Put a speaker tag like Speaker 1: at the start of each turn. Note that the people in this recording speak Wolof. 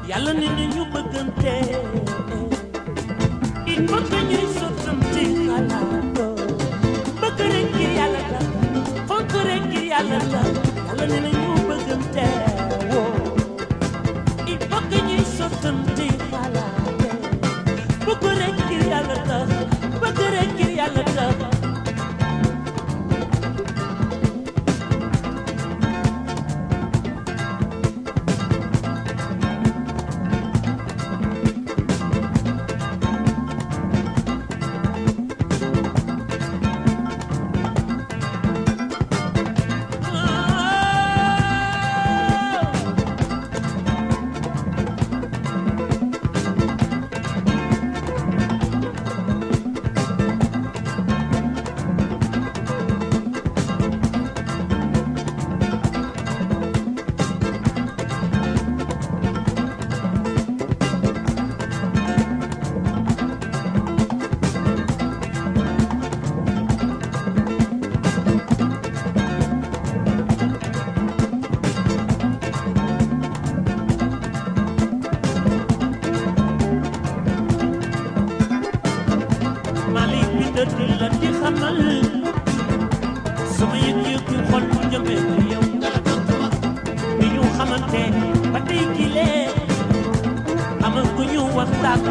Speaker 1: yàlla ne ni ñu bëggante il faut que ñuy sottante xalaatoo bëgg rek ngir yàlla tax fonk rek ngir yàlla tax yàlla ne ni ñu bëggante woo il faut que ñuy sottante xalaatoo bëgg rek ngir yàlla tax bëgg rek ngir yàlla tax la di xamal sama yëg-yëgu xol bu jëmee ci yow bi ñu xamante ba tey jii lee amaguñu waxtaan